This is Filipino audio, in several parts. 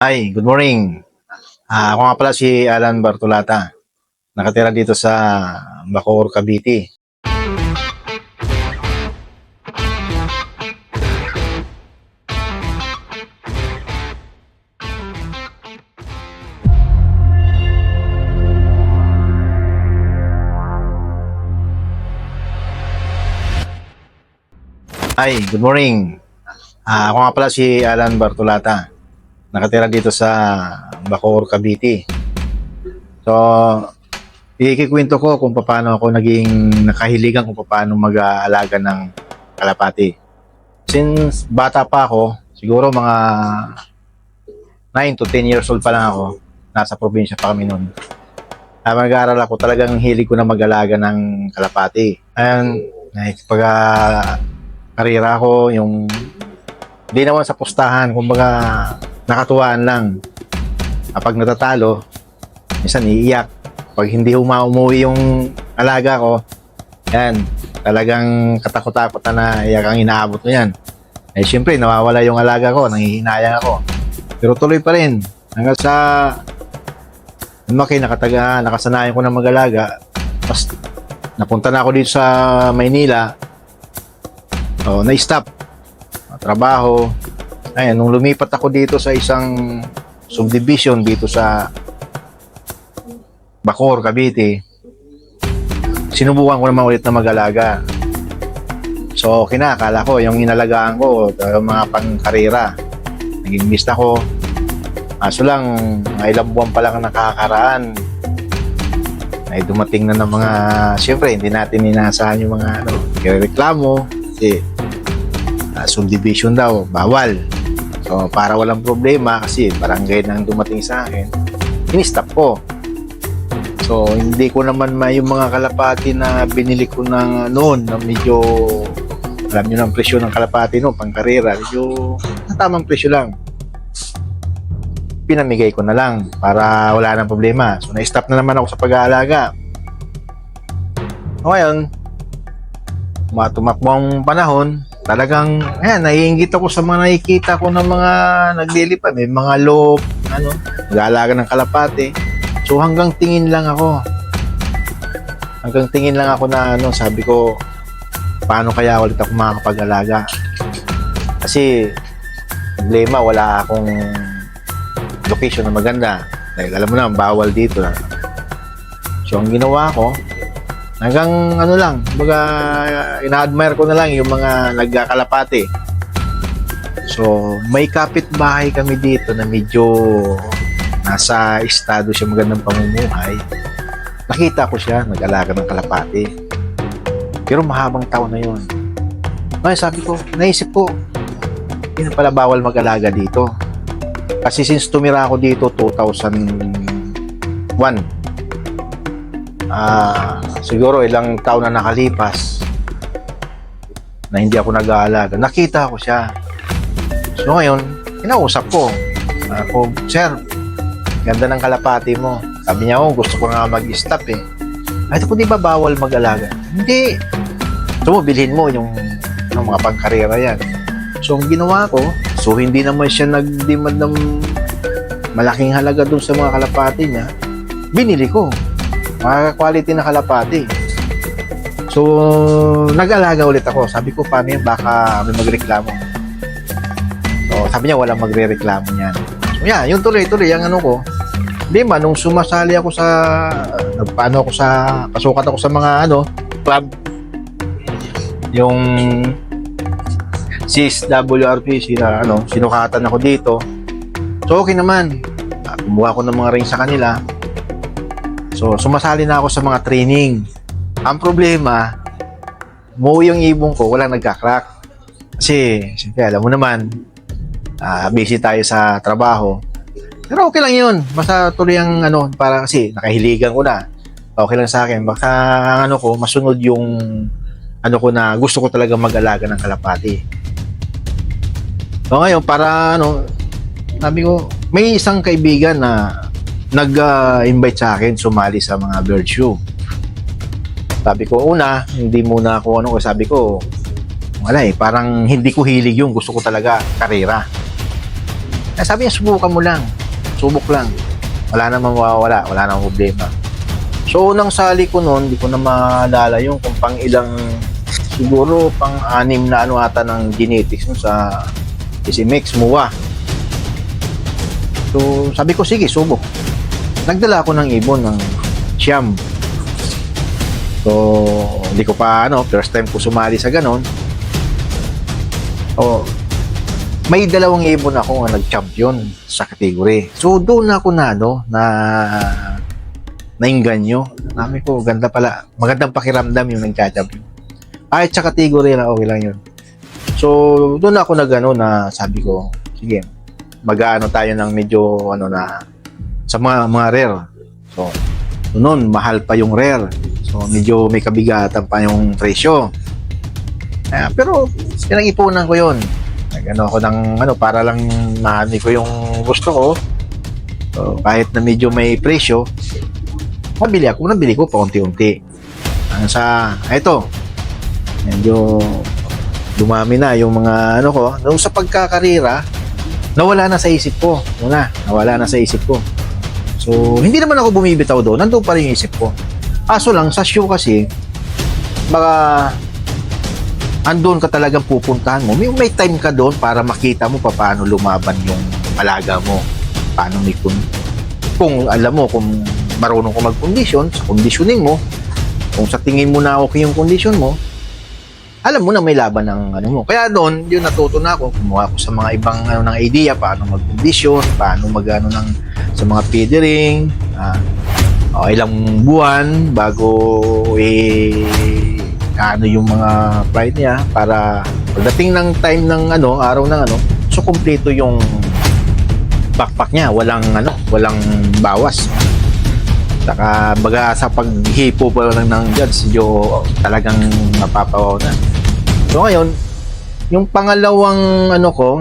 Hi, good morning. Ako nga pala si Alan Bartolata. Nakatira dito sa Bacoor, Cavite. Hi, good morning. Ako nga pala si Alan Bartolata. Nakatira dito sa Bacoor, Cavite. So, ikikwento ko kung paano ako naging nakahiligan kung paano mag-aalaga ng kalapati. Since bata pa ako, siguro mga 9 to 10 years old pa lang ako, nasa probinsya pa kami noon. Habang nag-aaral ako, talagang hilig ko na mag-alaga ng kalapati. Ayun, karera ko, yung hindi naman sa pustahan, kumbaga nakatuwaan lang. Kapag natatalo, minsan iiyak. Pag hindi umuwi yung alaga ko, yan, talagang katakot-takot na iyak ang inaabot mo yan. Eh syempre, nawawala yung alaga ko, nanghihinayang ako. Pero tuloy pa rin. Hanggang sa lumaki, nakasanayan ko na mag-alaga. Tapos napunta na ako dito sa Maynila. Na-stop. Trabaho. Ayan, nung lumipat ako dito sa isang subdivision dito sa Bacoor, Cavite, sinubukan ko naman ulit na mag-alaga. So, akala ko, yung inalagaan ko, yung mga pang-karera, naging miss ako. Kaso lang, ilang buwan pa lang nakakaraan, ay dumating na ng mga, siyempre, hindi natin inaasahan yung mga, reklamo, kasi, subdivision daw, bawal. So, para walang problema, kasi barangay nang dumating sa akin, in-stop ko. So, hindi ko naman yung mga kalapati na binili ko ng noon, na medyo, alam nyo ng presyo ng kalapati noon, pang karera, medyo tamang presyo lang. Pinamigay ko na lang para wala nang problema. So, na-stop na naman ako sa pag-aalaga. Ngayon, tumakbo ang panahon, talagang, naiinggit ako sa mga nakikita ko ng mga naglilipad. May mga loop, nag-aalaga ng kalapati. So, hanggang tingin lang ako na, sabi ko, paano kaya ulit ako makakapag-alaga? Kasi, problema, wala akong location na maganda. Dahil alam mo na, bawal dito. So, ang ginawa ko, hanggang ina-admire ko na lang yung mga nagkakalapati. So, may kapitbahay kami dito na medyo nasa estado siya magandang pamumuhay. Nakita ko siya, nag-alaga ng kalapati. Pero mahabang taon na yun. Sabi ko, naisip ko, hindi na pala bawal mag-alaga dito. Kasi since tumira ako dito 2001, siguro ilang taon na nakalipas na hindi ako nag-aalaga, nakita ko siya. So ngayon, kinausap ko. Sir, ganda ng kalapati mo. Sabi niya, gusto ko nga mag-stop eh. Ito po, di ba bawal mag-alaga? Hindi. So, bilhin mo yung mga pangkarera yan. So, ang ginawa ko, so hindi naman siya nag-demand ng malaking halaga dun sa mga kalapati niya, binili ko. Mga quality na kalapati. So, nag-alaga ulit ako. Sabi ko, paano yan? Baka may magreklamo. So, sabi niya, walang magre-reklamo niyan. So, yung tuloy-tuloy, yung ko. Di ba, nung sumasali ako pasukat ako sa mga, club, yung CSWRP, sinukatan ako dito. So, okay naman. Kumuha ko ng mga ring sa kanila. So, sumasali na ako sa mga training. Ang problema, yung ibong ko, walang nagka-crack. Kasi, alam mo naman, busy tayo sa trabaho. Pero okay lang yun. Basta tuloy ang para kasi nakahiligan ko na. Okay lang sa akin. Baka masunod yung ko na gusto ko talaga mag-alaga ng kalapati. So ngayon, para sabi ko, may isang kaibigan na nag-invite sa akin sumali sa mga bird show. Sabi ko, hindi muna ako sabi ko, wala parang hindi ko hilig yung gusto ko talaga karera. Sabi niya, subukan mo lang. Subok lang. Wala namang mawawala. Wala namang problema. So, unang sali ko noon, di ko na maalala yung kung pang ilang, siguro pang 6 na ano ata ng genetics no, sa SMX, MUA. So, sabi ko, sige, subok. Nagdala ako ng ibon ng siyam. So, hindi ko pa, first time ko sumali sa ganon. Oh, may 2 ibon ako nga nag-champion sa category. So, doon ako na nainganyo. Sabi ko, ganda pala. Magandang pakiramdam yung nagka-champion. Kahit sa category na okay lang yun. So, doon ako na sabi ko, sige, mag-aano tayo ng medyo, na, sa mga rare. So, noon, mahal pa yung rare. So, medyo may kabigatan pa yung presyo. Pero, pinag-ipunan ko yun. Nag-ano ako ng, para lang mahani ko yung gusto ko. So, kahit na medyo may presyo, nabili ko pa unti-unti. Ito, medyo dumami na yung mga ko. Nung sa pagkakarira, nawala na sa isip ko. Nawala na sa isip ko. So, hindi naman ako bumibitaw doon. Nandun pa rin yung isip ko. Kaso lang, sa show kasi, baka andun ka talagang pupuntahan mo. May time ka doon para makita mo paano lumaban yung alaga mo. Paano kung alam mo, kung marunong ko mag-condition, sa conditioning mo, kung sa tingin mo na okay yung condition mo, alam mo na may laban ng mo. Kaya doon, yun natuto na ako. Kumuha ko sa mga ibang ng idea, paano mag-condition, paano sa mga feedering, ilang buwan bago yung mga flight niya para pagdating ng time ng araw ng so kumpleto yung backpack niya, walang bawas. Saka baga sa paghipo pa lang ng judge, talagang mapapawaw na. So ngayon, yung pangalawang ko,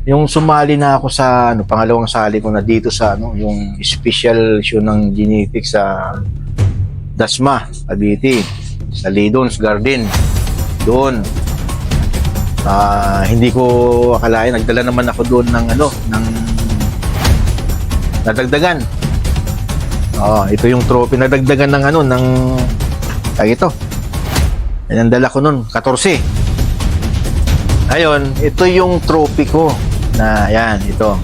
yung sumali na ako sa pangalawang sali ko na dito sa yung special show ng genetics sa Dasma, Cavite, sa Lidon's Garden. Doon. Hindi ko akalain, nagdala naman ako doon ng nadagdagan. Ito yung trophy nadagdagan ng ito. Yan ang dala ko noon, 14. Ayun, ito yung trophy ko na yan, ito.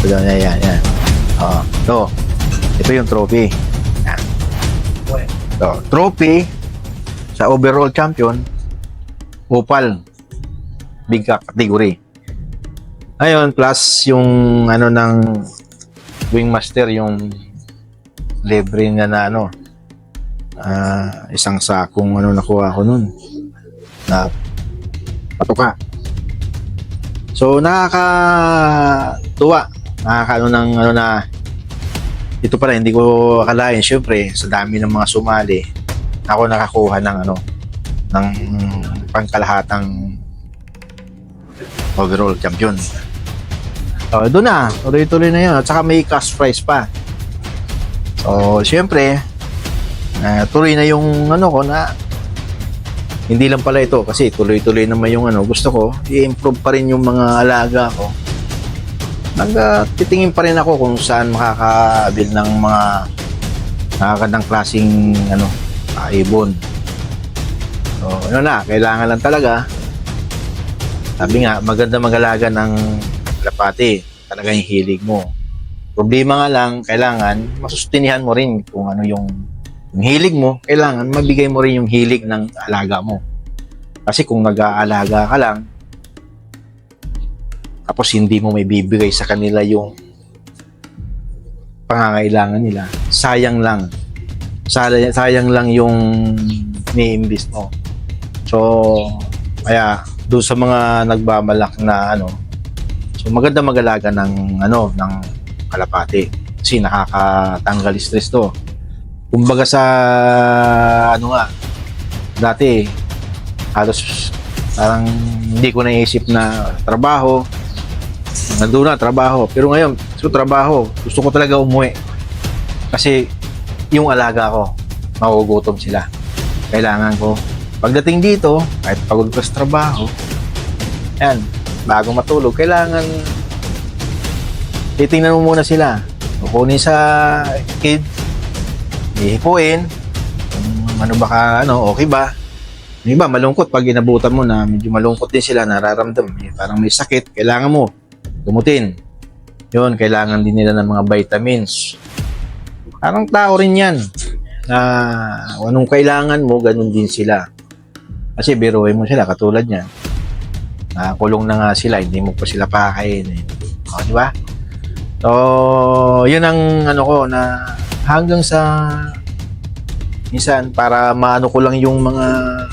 Yan. Ito yung trophy. Yan. Ito, trophy sa overall champion, Opal, big category. Ayun, plus yung ng wingmaster, yung libre na isang sakong nakuha ko nun na patuka. So nakakatuwa, na ito pala, hindi ko akalain. Syempre sa dami ng mga sumali, ako nakakuha ng ng pangkalahatang overall champion. Doon na, tuloy-tuloy na yun. At saka may cash prize pa. So syempre tuloy na yung ko na hindi lang pala ito, kasi tuloy-tuloy naman yung gusto ko i-improve pa rin yung mga alaga ko. Titingin pa rin ako kung saan makakabil ng mga nakakandang klaseng ibon. So kailangan lang talaga, sabi nga, maganda mag-alaga ng kalapati, talaga yung hilig mo. Problema nga lang, kailangan masustinihan mo rin kung yung hilig mo, kailangan mabigay mo rin yung hilig ng alaga mo. Kasi kung nag-aalaga ka lang, tapos hindi mo may bibigay sa kanila yung pangangailangan nila, sayang lang. Sayang lang yung ni-invest mo. So, kaya doon sa mga nagbabalak na so maganda mag-alaga ng ng kalapati kasi nakakatanggal stress to. Kumbaga sa dati halos parang hindi ko naisip na trabaho, nandun na trabaho, pero ngayon so trabaho, gusto ko talaga umuwi kasi yung alaga ko magugutom sila. Kailangan ko pagdating dito, kahit pagod ko sa trabaho, yan, bago matulog, kailangan titingnan mo muna sila. Kukunin sa kid, ihipuin, kung ano baka, okay ba? Yung iba, malungkot pag inabutan mo na medyo malungkot din sila, nararamdam. Parang may sakit, kailangan mo gumutin. Yun, kailangan din nila ng mga vitamins. Parang tao rin yan. Na anong kailangan mo, ganun din sila. Kasi biruin mo sila, katulad yan. Kulong na nga sila, hindi mo pa sila pakakainin. O, di ba? So, yun ang ko na hanggang sa minsan para maano ko lang yung mga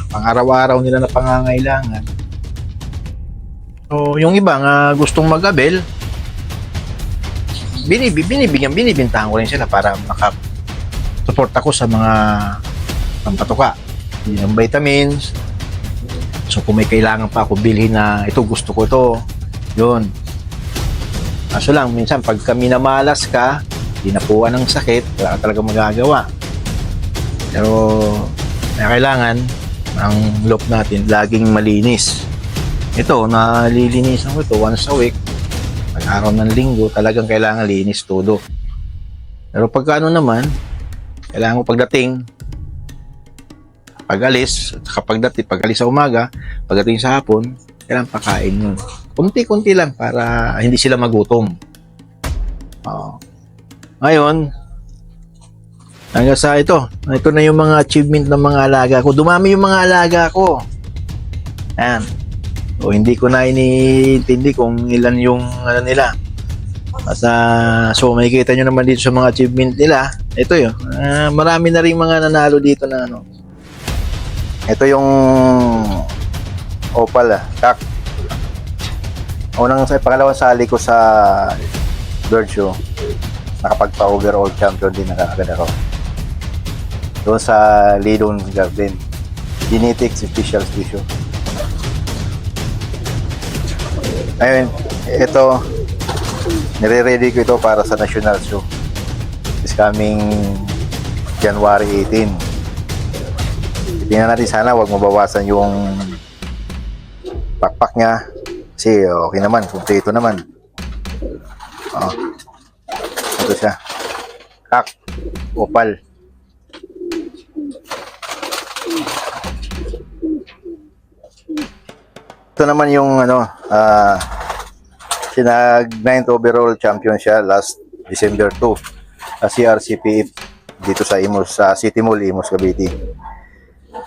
pang-araw-araw nila na pangangailangan. So, yung iba nga gustong mag-abel, binibintahan ko rin sila para maka-support ako sa mga pampatuka. Yung vitamins. So, kung may kailangan pa ako bilhin na ito, gusto ko ito, yun. Kaso lang, minsan pag kami namalas ka, dinapuan ng sakit, wala ka talaga magagawa. Pero kailangan ang loob natin laging malinis. Ito, nalilinisan ko ito once a week. Pag-araw ng linggo, talagang kailangan linis todo. Pero pagka naman, kailangan ko pagdating, pag-alis, pag-alis sa umaga, pagdating sa hapon, kailangan pakain yun. Kunti-kunti lang para hindi sila magutom. Ngayon, hanggang sa ito na yung mga achievement ng mga alaga ko. Dumami yung mga alaga ko. Ayan. So, hindi ko na iniintindi kung ilan yung nila. So, makikita nyo naman dito sa mga achievement nila. Ito yun. Marami na rin mga nanalo dito na Ito yung opal kak. Pangalawang sali ko sa bird show. Nakapagpa-overall champion din nakakagad ako. Doon sa Lidon Garden. Genetics Special Station. Ayun, ito, nire-ready ko ito para sa national show. It's coming January 18. Tingnan natin sana, wag mabawasan yung pakpak niya. Kasi okay naman, kumpleto naman. Ito siya. Kak, opal. Ito naman yung sinag 9th overall champion siya last December 2 sa CRCPF dito sa Imus, sa City Mall, Imus, Cavite.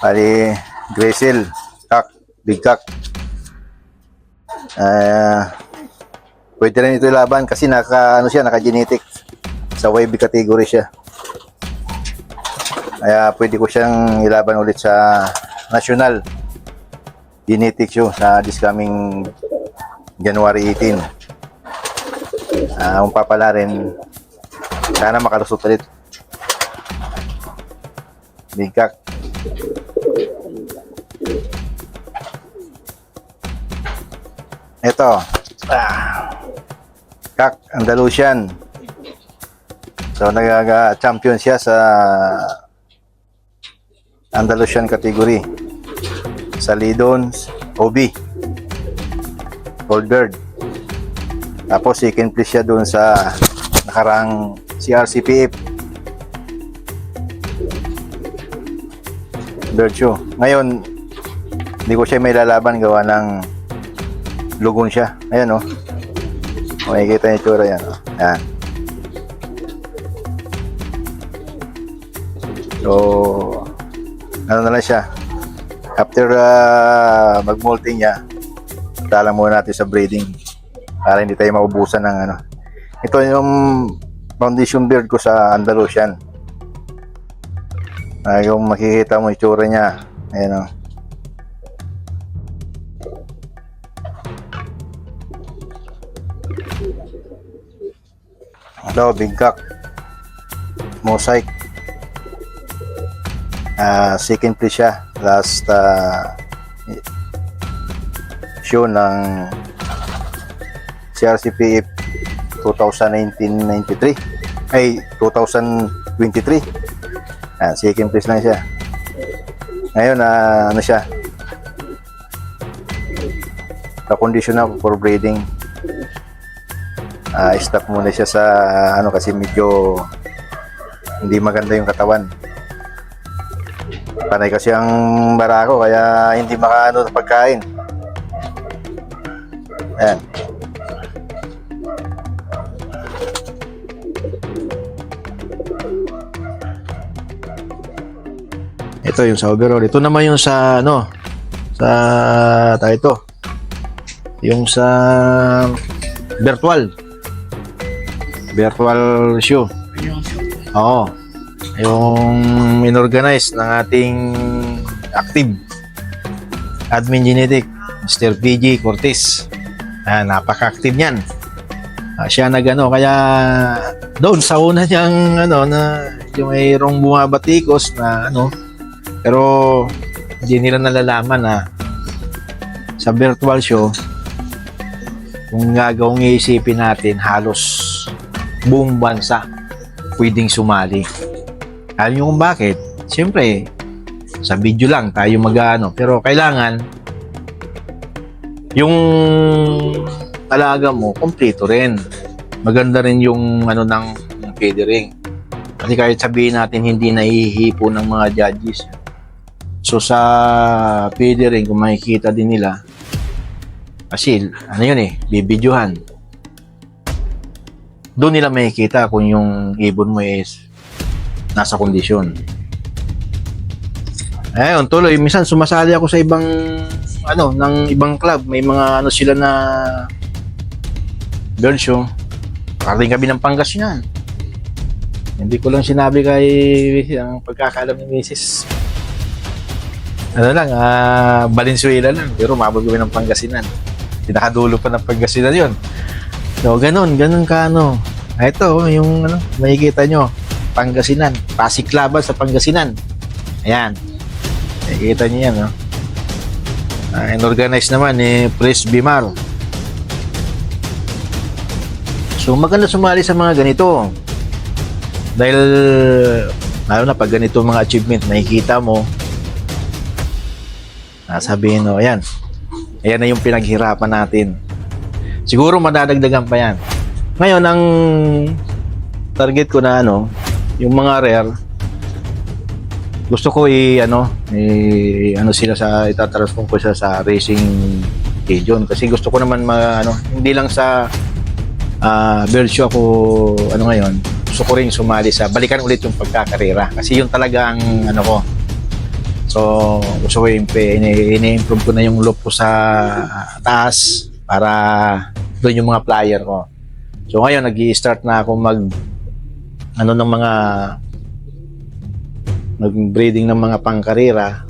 Bali, Gracel, Kak, Big Kak. Pwede rin ito ilaban kasi naka-genetic sa YB category siya. Kaya pwede ko siyang ilaban ulit sa national genetic show sa this coming January 18. Kung papala rin, sana makalusot ulit. Big Kak. Ito. Kak Andalusian. So, nag-champion siya sa Andalusian category. Sa Lidons, OB. Goldberg. Tapos, second place siya doon sa nakarang CRCPF. Bird show. Ngayon, hindi ko siya may lalaban gawa ng lugon siya. Ayan, oh. Makikita niyo yung tsura yan, oh. Ayan. So, ano na lang siya. After mag-molting niya, talang muna natin sa breeding para hindi tayo maubusan ng Ito yung foundation bird ko sa Andalusian. Yung makikita mo yung tsura niya. Ayan, oh. Ito, Big Kak. Mosaic. Second place siya last show ng CRCPF 2019-93 ay 2023. Second place lang siya. Ngayon siya, ka-condition na for breeding. stop muna siya sa ano kasi medyo hindi maganda yung katawan. Panay kasi ang barako kaya hindi makaano sa pagkain. Ayan. Ito yung sa overall. Ito naman yung sa ano, sa tayo ito. Yung sa virtual shoe. Oo. Yung inorganize ng ating active admin genetic, Mr. PG Cortez. Napaka-active niyan. Siya nagano kaya doon sa una niyang ano na yung mayroong bumabatikos na ano, pero hindi nila nalalaman na sa virtual show kung gagawang iisipin natin halos buong bansa pwedeng sumali. Alam nyo kung bakit? Siyempre, sa video lang tayo mag-ano, pero kailangan yung talaga mo, kompleto rin. Maganda rin yung ano ng catering. Kasi kahit sabihin natin hindi nahihipo ng mga judges. So sa catering, kung makikita din nila, kasi ano yun bibidyohan. Doon nila makikita kung yung ibon mo is nasa kondisyon. Ayun, tuloy. Minsan sumasali ako sa ibang ano, ng ibang club. May mga ano sila na girl show. Parating kami ng Pangasinan. Hindi ko lang sinabi kay ang pagkakaalam ni Mrs. Ano lang, Valenzuela lang. Pero mabot kami ng Pangasinan. Pinakadulo pa ng Pangasinan yun. So, ganun ka ano. Ito, yung ano, makikita nyo. Pangasinan. Pasiklaban sa Pangasinan. Ayan. Makikita nyo yan, no? Inorganize naman ni Pres Bimar. So, maganda sumali sa mga ganito. Dahil, lalo na pag ganito mga achievement, makikita mo, sabihin, no, ayan. Ayan na yung pinaghirapan natin. Siguro madadagdagan pa yan. Ngayon, ang target ko na ano, yung mga rare, gusto ko ano sila sa itatransform ko siya sa racing region kasi gusto ko naman hindi lang sa bird show ako ano ngayon, gusto ko rin sumali sa balikan ulit yung pagkakarera kasi yun talaga ang ano ko. So gusto ko ini-improve ko na yung loop ko sa taas para doon yung mga flyer ko. So ngayon nag-i-start na ako ng mga breeding ng mga pangkarera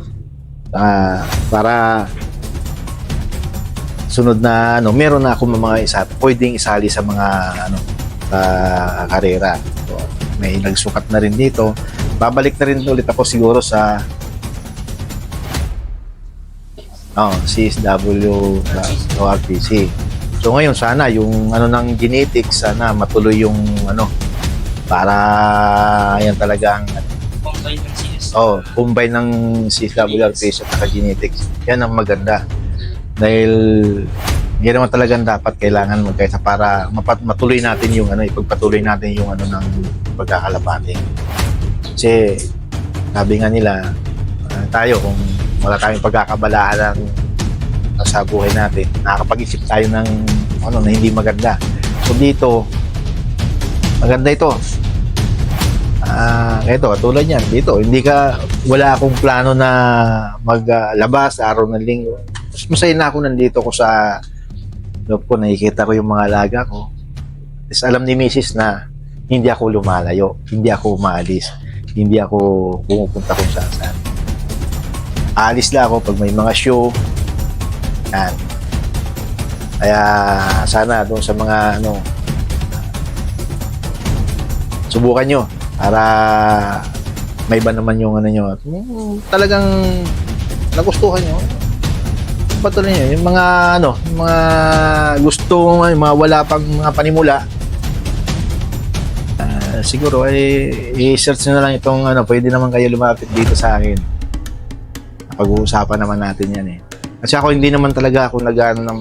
para sunod na ano meron na ako mga pwedeng isali sa mga sa karera. So, may nagsukat na rin dito. Babalik na rin ulit ako siguro sa CSW ORTC. So ngayon sana yung ng genetics sana matuloy yung para yan talaga ang combine ng CSWR face at genetics. Yan ang maganda. Dahil yan naman talagang dapat kailangan magkaisa para matuloy natin yung ipagpatuloy natin yung ng pagkakalapati. Kasi sabi nga nila tayo kung wala tayong pagkakabalaan sa buhay natin, nakakapag-isip tayo ng na hindi maganda. So dito maganda ito. Ito, tulad yan. Dito, wala akong plano na maglabas araw ng linggo. Mas masaya na ako nandito ko sa loob ko, nakikita ko yung mga alaga ko. Tapos alam ni Mrs. na hindi ako lumalayo, hindi ako umaalis, hindi ako pumupunta kung saan. Aalis lang ako pag may mga show. Yan. Kaya sana doon sa mga subukan nyo para may iba naman yung nyo. Talagang nagustuhan nyo. Patuloy nyo. Yung mga yung mga gusto, yung mga wala pang mga panimula, siguro i-search nyo na lang itong pwede naman kayo lumapit dito sa akin. Pag-uusapan naman natin yan Kasi ako hindi naman talaga ako nag-ano ng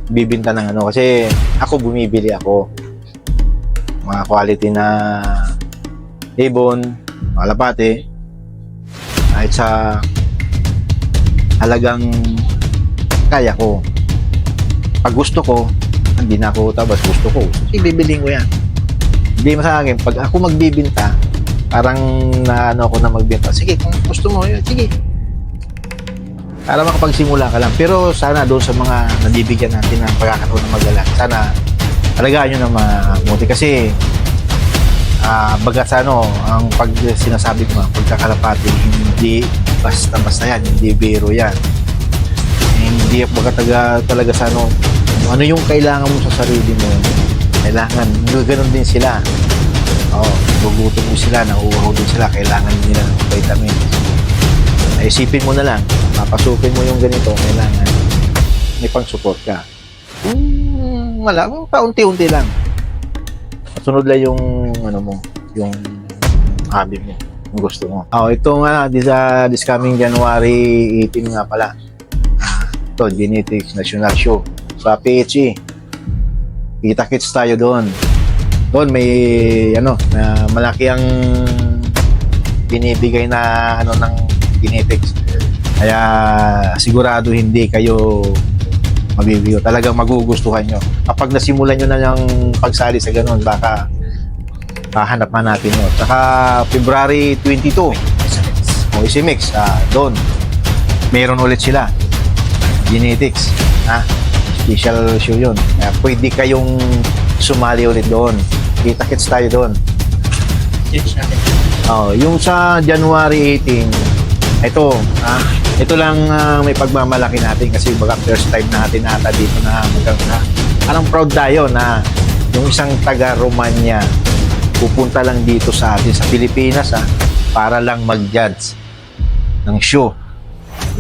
bibinta ng ano. Kasi ako bumibili ako. Mga quality na ibon, malapate. Kahit sa halagang kaya ko. Pag gusto ko, hindi na ako tabas, gusto ko. Ibibiling ko yan. Hindi mo sa akin, pag ako magbibinta, parang naano ako na magbenta. Sige, kung gusto mo, yun, sige. Para makapagsimula ka lang. Pero sana doon sa mga nabibigyan natin ng pagkakataon na magalan, sana alagaan nyo na mabuti. Kasi, baga sa ano, ang pag sinasabi ko nga, pagkakalapati, hindi basta-basta yan, hindi biro yan. Hindi baga talaga sa ano yung kailangan mo sa sarili mo, kailangan, ganoon din sila. Gugutom mo sila, nauuhaw din sila, kailangan nila ng vitamin. Isipin mo na lang, papasukin mo yung ganito, kailangan may pang-support ka. Wala, paunti-unti lang. Sunod lang yung ano mo, yung hobby mo, yung gusto mo. Ito nga, this coming January 18 nga pala. Ito, Genetics National Show sa PHE. Kita-kits tayo doon. Doon may na malaki ang binibigay na ng genetics. Kaya sigurado hindi kayo mabibigo. Talagang magugustuhan nyo. Kapag nasimulan nyo na yung pagsali sa ganun, baka hahanap man natin yun. Saka February 22, Isimix, doon. Meron ulit sila. Genetics. Special show yun. Kaya pwede kayong sumali ulit doon. Kita-kits tayo doon. Yung sa January 18, ito lang may pagmamalaki natin kasi baga first time natin ata dito na parang proud tayo na yung isang taga Romania pupunta lang dito sa atin sa Pilipinas para lang mag-judge ng show.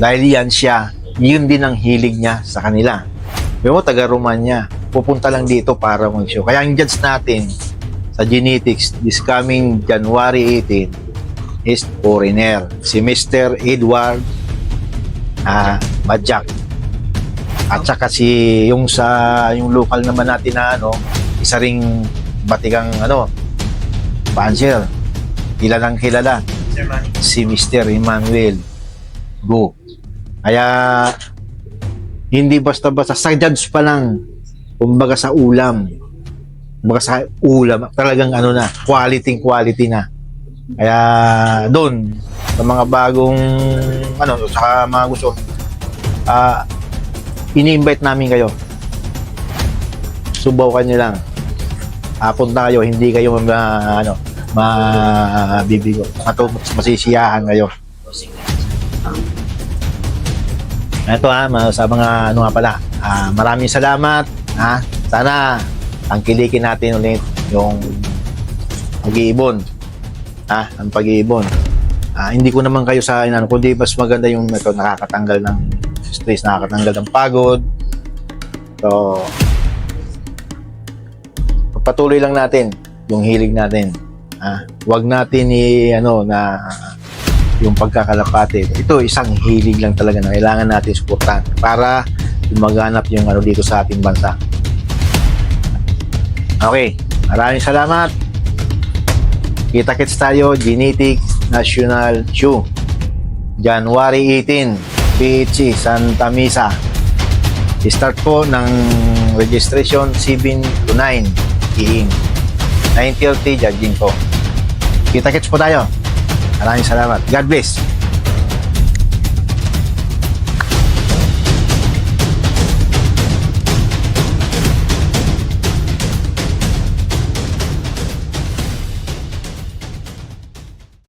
Dahil yun din ang hilig niya sa kanila. Yung taga Romania, pupunta lang dito para mag-show. Kaya ang judge natin sa Genetics this coming January 18 is foreigner. Si Mr. Edward Majak. At saka yung local naman natin na isa ring batikang panser. Kilalang kilala. Si Mr. Emmanuel Go. Kaya hindi basta-basta sa judge pa lang, kumbaga sa ulam, talagang quality na. Kaya doon sa mga bagong sa mga gusto, ini-invite namin kayo. Subukan nyo lang. Punta kayo, hindi kayo mabibigo. Masisiyahan kayo. Ito sa mga maraming salamat. Sana tangkilikin natin ulit yung pag-iibon. Ang pag-iibon. Hindi ko naman kayo sa kundi mas maganda yung nakakatanggal ng stress, nakakatanggal ng pagod. So, patuloy lang natin yung hilig natin. Huwag natin yung pagkakalapate. Ito isang hilig lang talaga na kailangan natin suportahan para maganap yung dito sa ating bansa. Okay, maraming salamat. Kita-kits tayo, Genetics National Show January 18, PHE, Santa Misa. I-start po ng registration 7 to 9 PM. 9:30 judging po. Kita-kits po tayo. Maraming salamat. God bless.